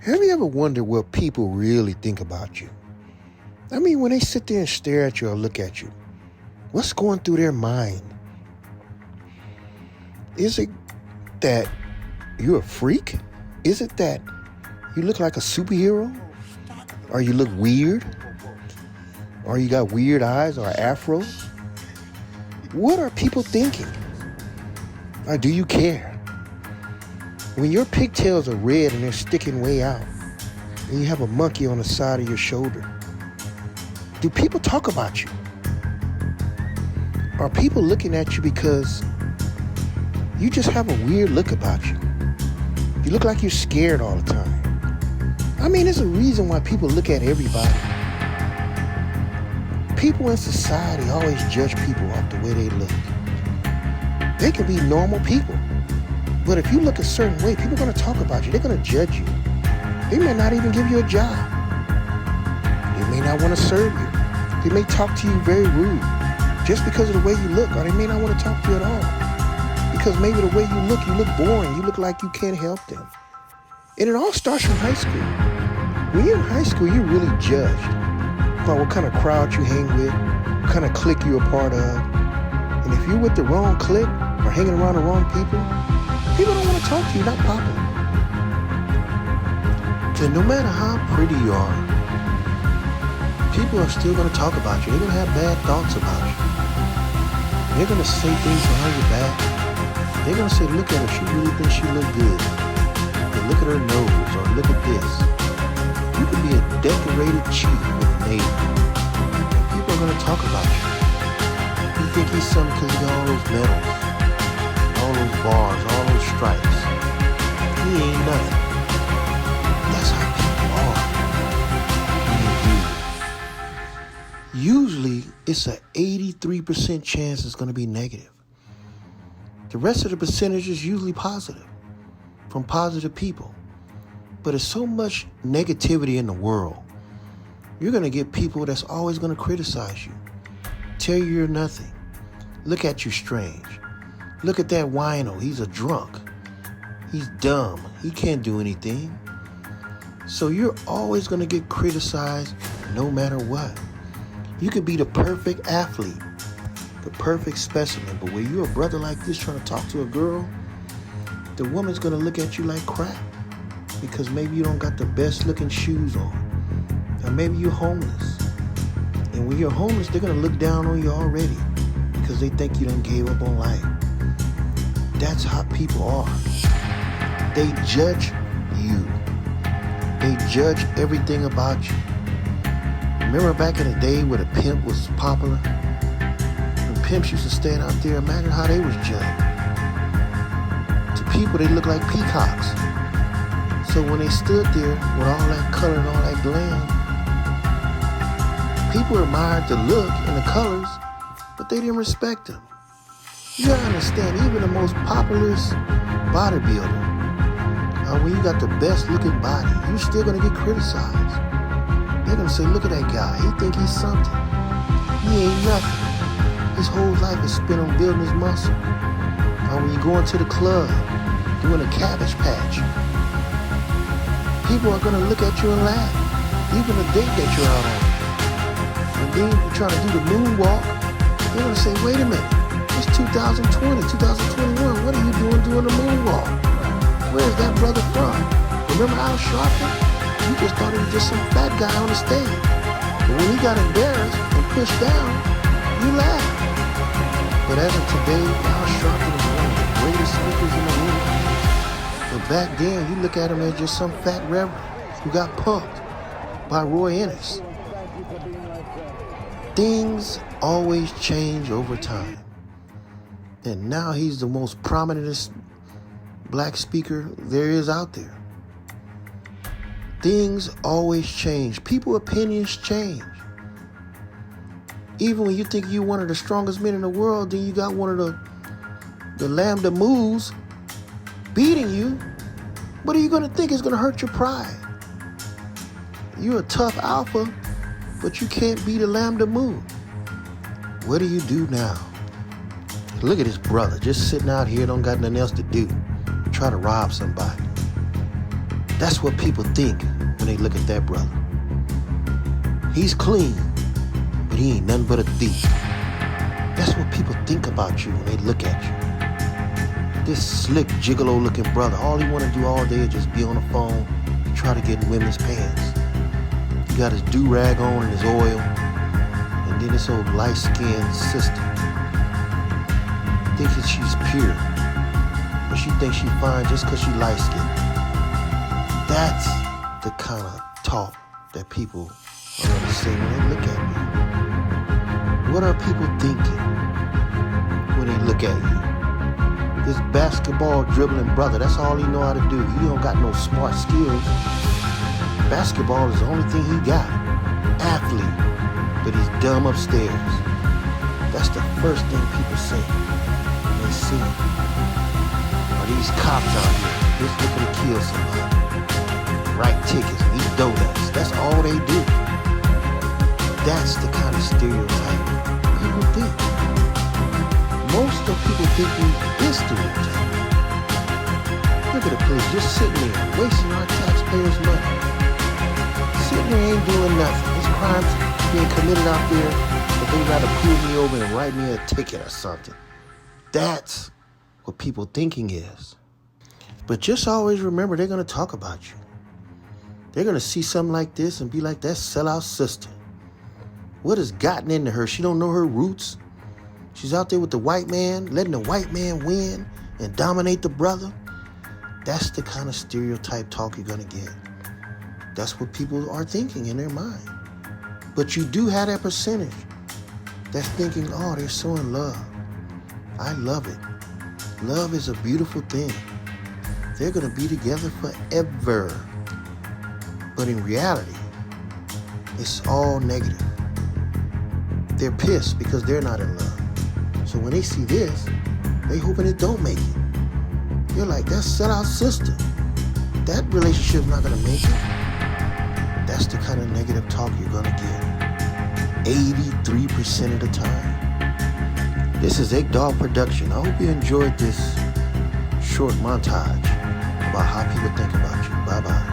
Have you ever wondered what people really think about you? I mean, when they sit there and stare at you or look at you, what's going through their mind? Is it that you're a freak? Is it that you look like a superhero? Or you look weird? Or you got weird eyes or afro? What are people thinking? Or do you care? When your pigtails are red and they're sticking way out, and you have a monkey on the side of your shoulder, do people talk about you? Are people looking at you because you just have a weird look about you? You look like you're scared all the time. I mean, there's a reason why people look at everybody. People in society always judge people off the way they look. They can be normal people, but if you look a certain way, people are going to talk about you. They're going to judge you. They may not even give you a job. They may not want to serve you. They may talk to you very rude just because of the way you look, or they may not want to talk to you at all. Because maybe the way you look boring. You look like you can't help them. And it all starts from high school. When you're in high school, you're really judged by what kind of crowd you hang with, what kind of clique you're a part of. And if you're with the wrong clique or hanging around the wrong people don't want to talk to you, not popular. And no matter how pretty you are, people are still going to talk about you. They're going to have bad thoughts about you. They're going to say things behind your back. They're going to say, look at her, she really thinks she look good. Or look at her nose, or look at this. You could be a decorated chief with a name. And people are going to talk about you. You think he's something because he got all those medals, all those bars, all those stripes. He ain't nothing. That's how people are. Usually, it's an 83% chance it's going to be negative. The rest of the percentage is usually positive, from positive people. But there's so much negativity in the world. You're going to get people that's always going to criticize you, tell you you're nothing, look at you strange. Look at that wino, he's a drunk. He's dumb, he can't do anything. So you're always going to get criticized no matter what. You could be the perfect athlete, the perfect specimen, but when you're a brother like this trying to talk to a girl, the woman's going to look at you like crap because maybe you don't got the best looking shoes on, or maybe you're homeless. And when you're homeless, they're going to look down on you already because they think you done gave up on life. That's how people are. They judge you. They judge everything about you. Remember back in the day where the pimp was popular? When pimps used to stand out there, imagine how they was judged. To people, they looked like peacocks. So when they stood there with all that color and all that glam, people admired the look and the colors, but they didn't respect them. You gotta understand, even the most popular bodybuilder, when you got the best looking body, you're still gonna get criticized. They're gonna say, look at that guy, he think he's something. He ain't nothing. His whole life is spent on building his muscle. Or when you go into the club, doing a cabbage patch, people are gonna look at you and laugh. Even the date that you're out on. And then you're trying to do the moonwalk, they're gonna say, wait a minute, it's 2020, 2021, what are you doing the moonwalk? Where's that brother from? Remember Al Sharpton? You just thought he was just some fat guy on the stage. But when he got embarrassed and pushed down, you laughed. But as of today, Al Sharpton is one of the greatest speakers in the world. But back then, you look at him as just some fat reverend who got punked by Roy Ennis. Things always change over time. And now he's the most prominent black speaker there is out there. Things always change. People's opinions change. Even when you think you're one of the strongest men in the world, then you got one of the lambda moves beating you. What are you going to think is going to hurt your pride? You're a tough alpha, but you can't beat a lambda move. What do you do now? Look at his brother, just sitting out here, don't got nothing else to do. Try to rob somebody. That's what people think when they look at that brother. He's clean, but he ain't nothing but a thief. That's what people think about you when they look at you. This slick, gigolo-looking brother, all he want to do all day is just be on the phone and try to get in women's pants. He got his do-rag on and his oil, and then this old light-skinned sister thinking she's pure, but she thinks she's fine just because she light-skinned. That's the kind of talk that people are going to say when they look at me. What are people thinking when they look at you? This basketball dribbling brother, that's all he know how to do. He don't got no smart skills. Basketball is the only thing he got. Athlete, but he's dumb upstairs. That's the first thing people say when they see him. Are these cops out here just looking to kill somebody? Write tickets and eat donuts. That's all they do. That's the kind of stereotype people think. Most of people think we is stereotype. Look at the police just sitting there, wasting our taxpayers' money. Sitting there ain't doing nothing. There's crimes being committed out there, but they gotta pull me over and write me a ticket or something. That's what people thinking is. But just always remember, they're gonna talk about you. They're gonna see something like this and be like, that sellout sister. What has gotten into her? She don't know her roots. She's out there with the white man, letting the white man win and dominate the brother. That's the kind of stereotype talk you're gonna get. That's what people are thinking in their mind. But you do have that percentage that's thinking, oh, they're so in love. I love it. Love is a beautiful thing. They're gonna be together forever. But in reality, it's all negative. They're pissed because they're not in love. So when they see this, they hoping it don't make it. You're like, that's sellout sister. That relationship's not gonna make it. That's the kind of negative talk you're gonna get 83% of the time. This is Egg Production. I hope you enjoyed this short montage about how people think about you. Bye-bye.